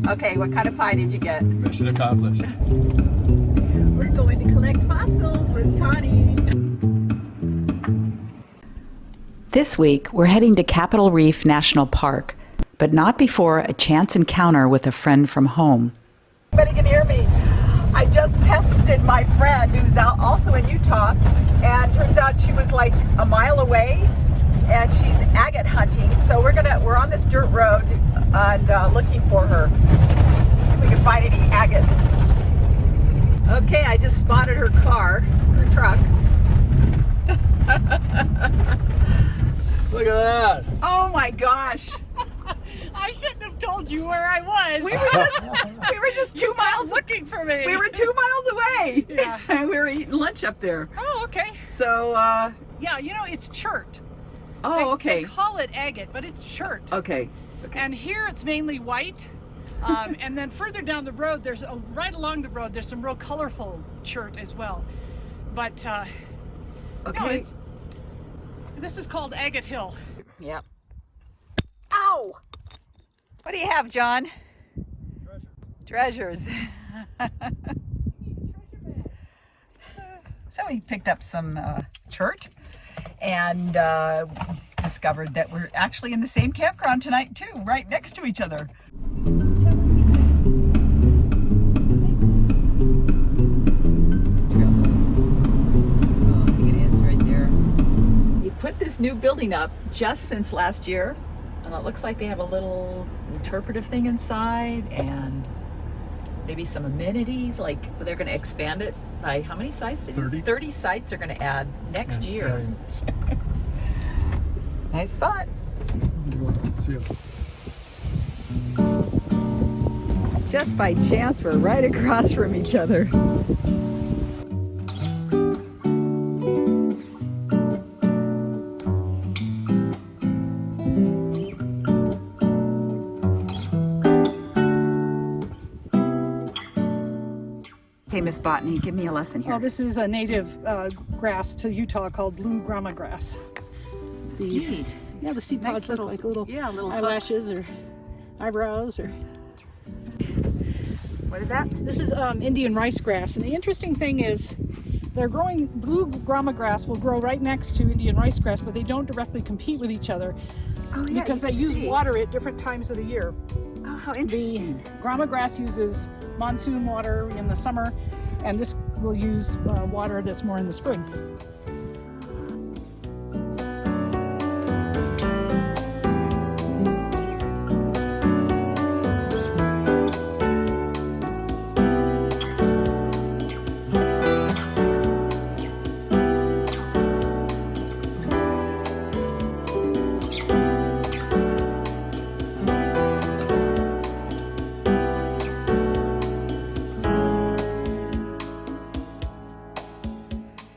Okay, what kind of pie did you get? Mission accomplished. We're going to collect fossils with Connie. This week, we're heading to Capitol Reef National Park, but not before a chance encounter with a friend from home. Everybody can hear me. I just texted my friend who's out also in Utah, and turns out she was like a mile away, and she's agate hunting. So we're on this dirt road and looking for her. See if we can find any agates. Okay, I just spotted her car, her truck. Look at that. Oh my gosh. I shouldn't have told you where I was. We were just 2 miles looking for me. We were 2 miles away. Yeah. We were eating lunch up there. Oh, okay. So, yeah, you know, it's chert. oh, okay. They call it agate, but it's chert. Okay. And here it's mainly white. And then further down the road, right along the road, there's some real colorful chert as well. But, Okay. no, this is called Agate Hill. Yep. Ow! What do you have, John? Treasures. So we picked up some chert and discovered that we're actually in the same campground tonight too, right next to each other. This is telling me this. I think it is right there. We put this new building up just since last year. And it looks like they have a little interpretive thing inside and maybe some amenities, like they're going to expand it by how many sites? 30. 30 sites they're going to add next year. Nice spot. See you. Just by chance, we're right across from each other. Okay, Miss Botany, give me a lesson here. Well, this is a native grass to Utah called blue grama grass. Neat. Yeah, the seed Nice pods little- look like little, yeah, little eyelashes or eyebrows. Or What is that? this is Indian rice grass, and the interesting thing is they're growing. Blue grama grass will grow right next to Indian rice grass, but they don't directly compete with each other Oh, yeah, because you they can use see. water at different times of the year. Oh, how The interesting. grama grass uses monsoon water in the summer, and this will use water that's more in the spring.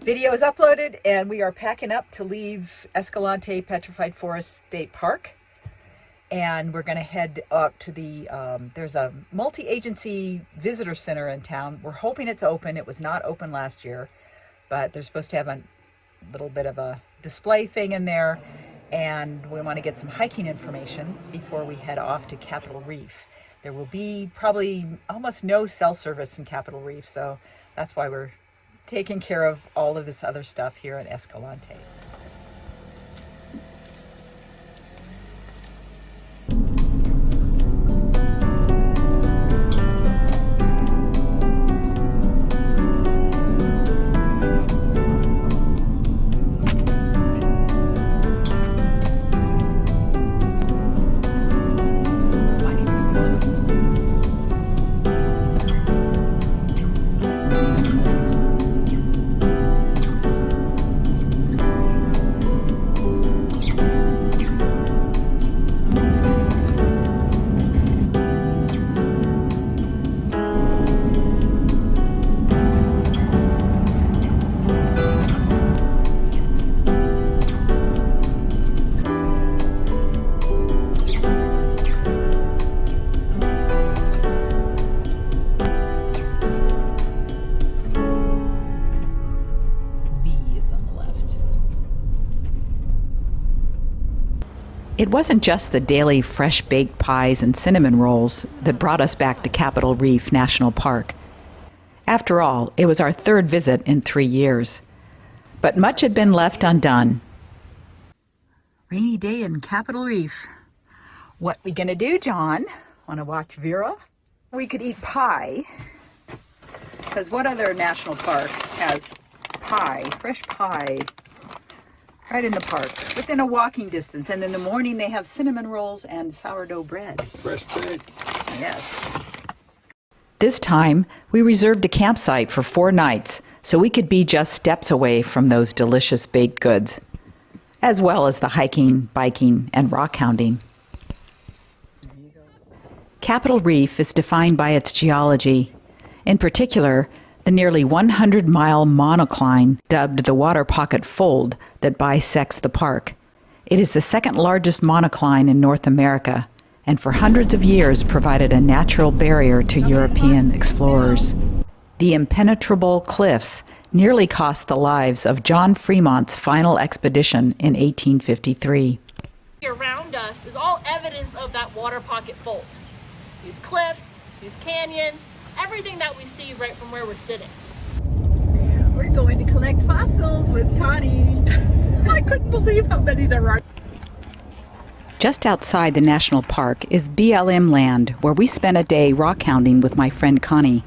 Video is uploaded and we are packing up to leave Escalante Petrified Forest State Park. And we're going to head up to the, there's a multi-agency visitor center in town. We're hoping it's open. It was not open last year, but they're supposed to have a little bit of a display thing in there. And we want to get some hiking information before we head off to Capitol Reef. There will be probably almost no cell service in Capitol Reef, so that's why we're taking care of all of this other stuff here in Escalante. wasn't just the daily fresh-baked pies and cinnamon rolls that brought us back to Capitol Reef National Park. After all, it was our third visit in 3 years. But much had been left undone. Rainy day in Capitol Reef. What we gonna do, John? Wanna watch Vera? We could eat pie. Because what other national park has pie, fresh pie, right in the park, within a walking distance? And in the morning they have cinnamon rolls and sourdough bread. Fresh baked. Yes. This time, we reserved a campsite for 4 nights so we could be just steps away from those delicious baked goods, as well as the hiking, biking, and rockhounding. Capitol Reef is defined by its geology, in particular, the nearly 100-mile monocline dubbed the Water Pocket Fold that bisects the park. It is the second largest monocline in North America, and for hundreds of years provided a natural barrier to European explorers. The impenetrable cliffs nearly cost the lives of John Fremont's final expedition in 1853. Around us is all evidence of that water pocket fold. These cliffs, these canyons, everything that we see right from where we're sitting. We're going to collect fossils with Connie. I couldn't believe how many there are. Just outside the national park is BLM land, where we spent a day rockhounding with my friend Connie.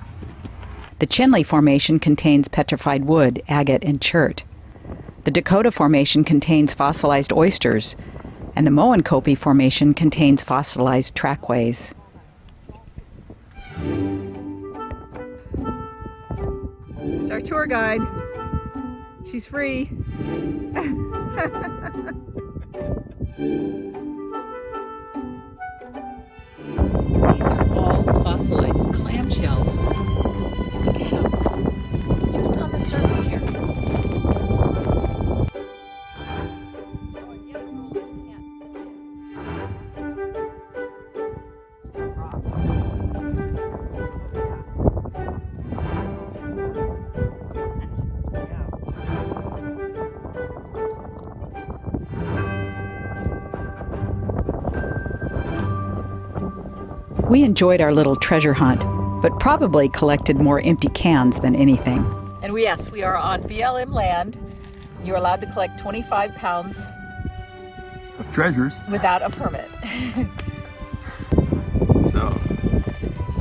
The Chimney Formation contains petrified wood, agate, and chert. The Dakota Formation contains fossilized oysters, and the Moenkopi Formation contains fossilized trackways. It's our tour guide. She's free. These are all fossilized clamshells. Look at them. Just on the surface here. We enjoyed our little treasure hunt, but probably collected more empty cans than anything. And yes, we are on BLM land. You're allowed to collect 25 pounds Of treasures. without a permit. So,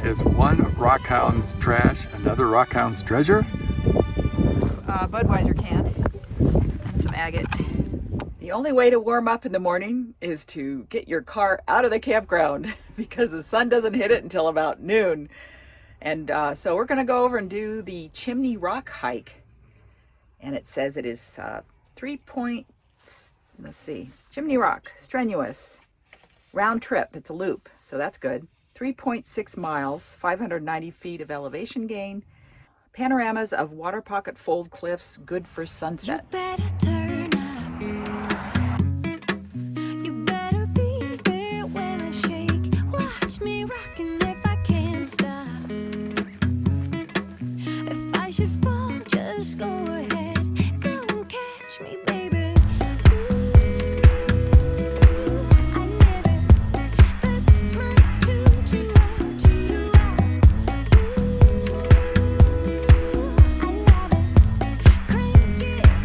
is one rockhound's trash another rockhound's treasure? Budweiser can and some agate. The only way to warm up in the morning is to get your car out of the campground because the sun doesn't hit it until about noon. And so we're going to go over and do the Chimney Rock hike. And it says it is 3 points, let's see, Chimney Rock, strenuous, round trip, it's a loop, so that's good. 3.6 miles, 590 feet of elevation gain, panoramas of water pocket fold cliffs, good for sunset. You better turn up. You better be there when I shake. Watch me rockin' if I can't stop. If I should fall, just go ahead. Go and catch me, baby. I live it. That's my choo-choo, choo-choo. I love it. Crank it up,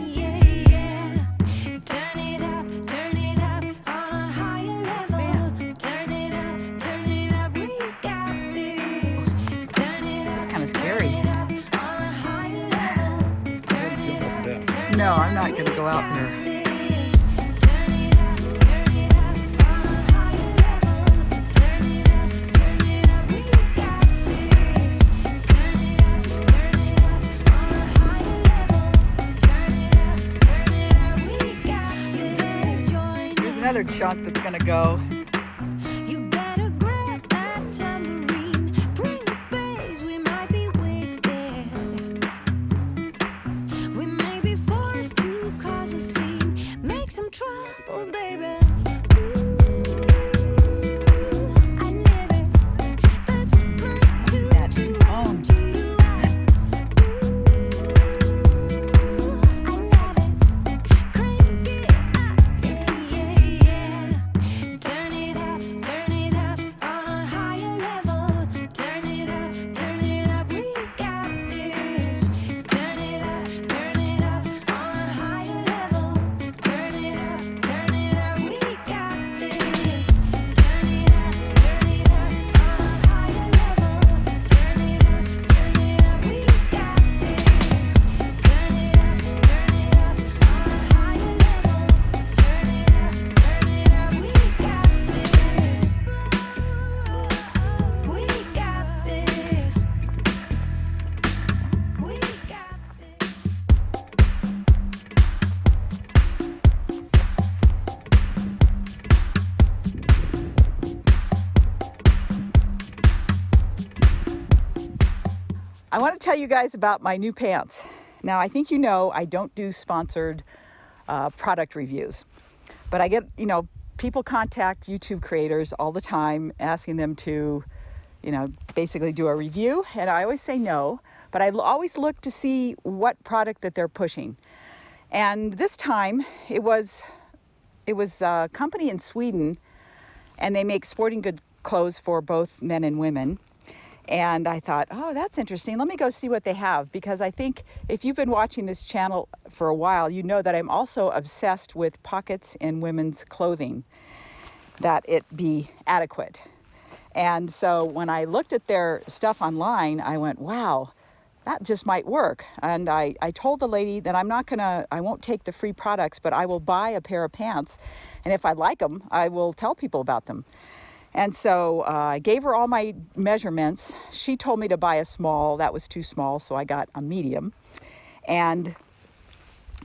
yeah, yeah. Turn it up on a higher level. Turn it up, we got this. Turn it up, Kind of scary. on a higher level. Turn it up, No, I'm not going to go out there. this. Turn it up on a higher level. Turn it up, we got this. Turn it up on a higher level. Turn it up, we got this. Join There's another chunk that's going to go. You better grab that tambourine. Bring the bass, we might be wicked. We may be forced to cause a scene. Make some trouble, baby. I live it. That's my That choo-choo, phone. choo-choo. I love it. Crank it up, yeah, yeah, yeah. I want to tell you guys about my new pants. Now, I think you know I don't do sponsored product reviews, but I get, people contact YouTube creators all the time asking them to, basically do a review, and I always say no, but I always look to see what product that they're pushing. And this time it was a company in Sweden, and they make sporting good clothes for both men and women. And I thought, oh, that's interesting. Let me go see what they have, because I think if you've been watching this channel for a while, you know that I'm also obsessed with pockets in women's clothing, that it be adequate. And so when I looked at their stuff online, I went, wow, that just might work. And I told the lady that I won't take the free products, but I will buy a pair of pants. And if I like them, I will tell people about them. And so I gave her all my measurements. She told me to buy a small. That was too small, so I got a medium. And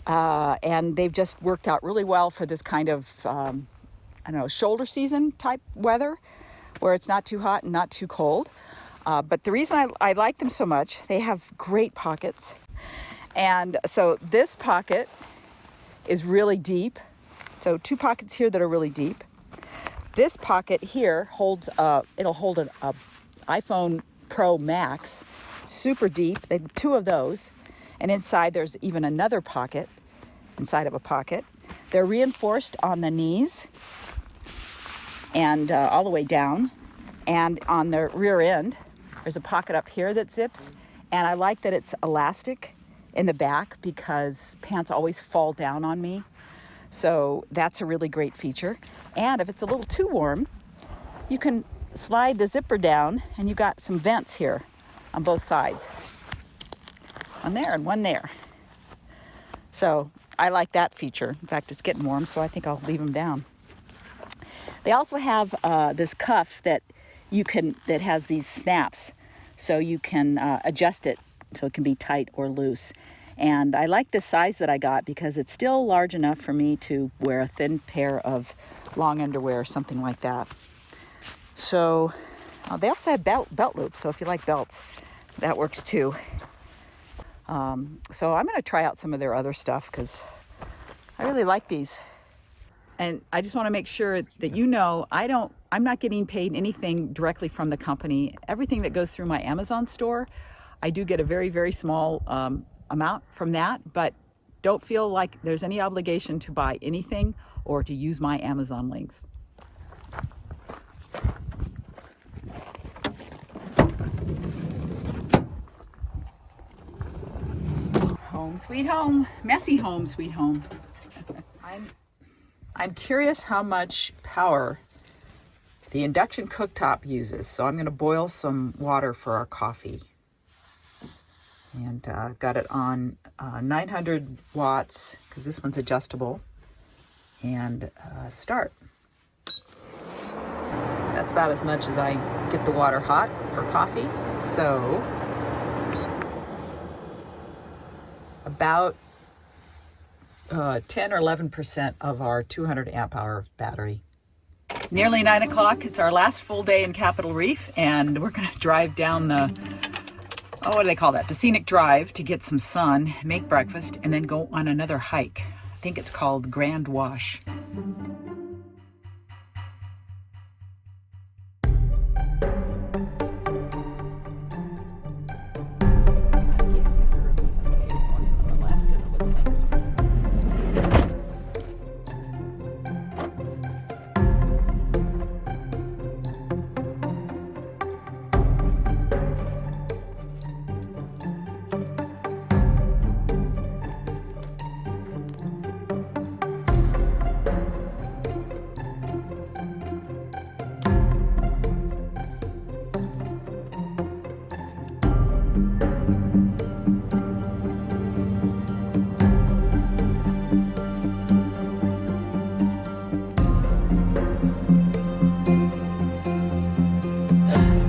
they've just worked out really well for this kind of, shoulder season type weather, where it's not too hot and not too cold. But the reason I like them so much, they have great pockets. And so this pocket is really deep. So 2 pockets here that are really deep. This pocket here it'll hold an iPhone Pro Max, super deep. They have 2 of those. And inside there's even another pocket inside of a pocket. They're reinforced on the knees and all the way down. And on the rear end, there's a pocket up here that zips. And I like that it's elastic in the back, because pants always fall down on me. So that's a really great feature. And if it's a little too warm, you can slide the zipper down, and you've got some vents here on both sides. One there and one there. So I like that feature. In fact, it's getting warm, so I think I'll leave them down. They also have this cuff that has these snaps, so you can adjust it so it can be tight or loose. And I like the size that I got, because it's still large enough for me to wear a thin pair of long underwear or something like that. So they also have belt loops, so if you like belts, that works too. So I'm going to try out some of their other stuff, because I really like these. And I just want to make sure that I'm not getting paid anything directly from the company. Everything that goes through my Amazon store, I do get a very, very small amount from that, but don't feel like there's any obligation to buy anything or to use my Amazon links. Home sweet home, messy home sweet home. I'm curious how much power the induction cooktop uses, so I'm going to boil some water for our coffee. And I've got it on 900 watts, because this one's adjustable, and start. That's about as much as I get the water hot for coffee. So about 10 or 11% of our 200 amp hour battery. Nearly 9 o'clock. It's our last full day in Capitol Reef, and we're going to drive down the what do they call that? The scenic drive, to get some sun, make breakfast, and then go on another hike. I think it's called Grand Wash.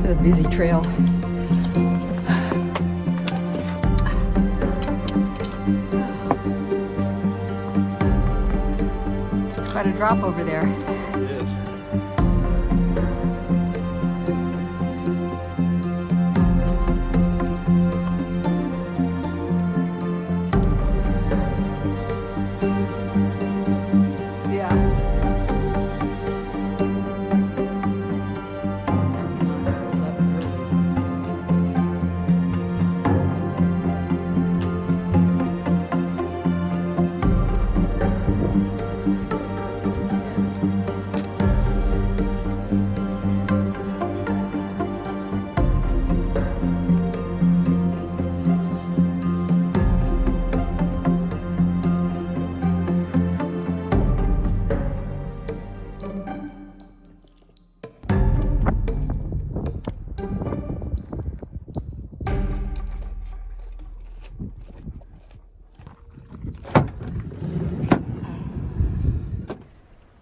A busy trail. It's quite a drop over there. It is.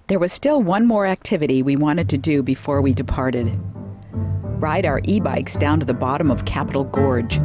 There was still one more activity we wanted to do before we departed. Ride our e-bikes down to the bottom of Capitol Gorge.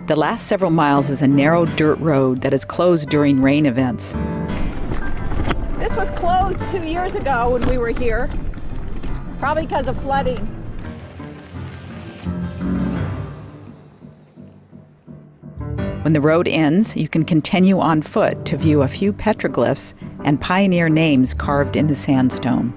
The last several miles is a narrow dirt road that is closed during rain events. This was closed 2 years ago when we were here, probably because of flooding. When the road ends, you can continue on foot to view a few petroglyphs and pioneer names carved in the sandstone.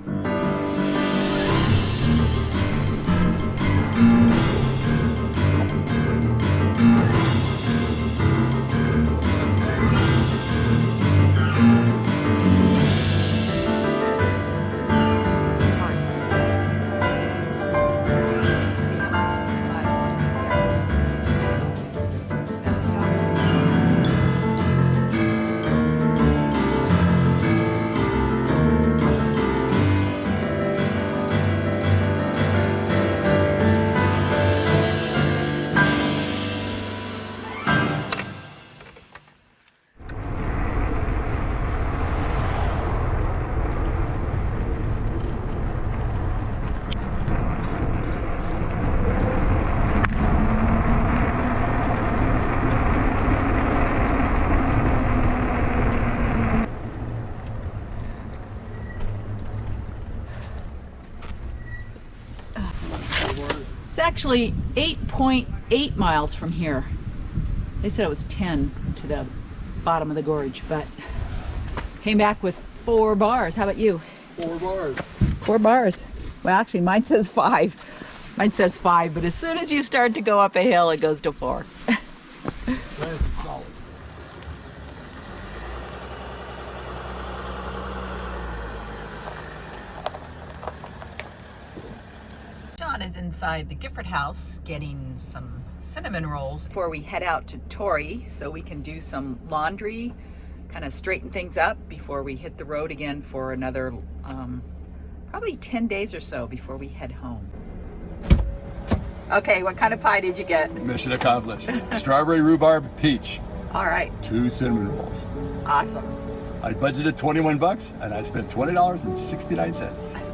It's actually 8.8 miles from here. They said it was 10 to the bottom of the gorge, but came back with 4 bars. How about you? 4 bars. 4 bars. Well, actually, mine says 5. Mine says 5, but as soon as you start to go up a hill, it goes to 4. Clarence is solid. John is inside the Gifford house getting some cinnamon rolls before we head out to Torrey so we can do some laundry, kind of straighten things up before we hit the road again for another probably 10 days or so before we head home. Okay, what kind of pie did you get? Mission accomplished. Strawberry rhubarb peach. All right, 2 cinnamon rolls. awesome. I budgeted $21 and I spent $20.69.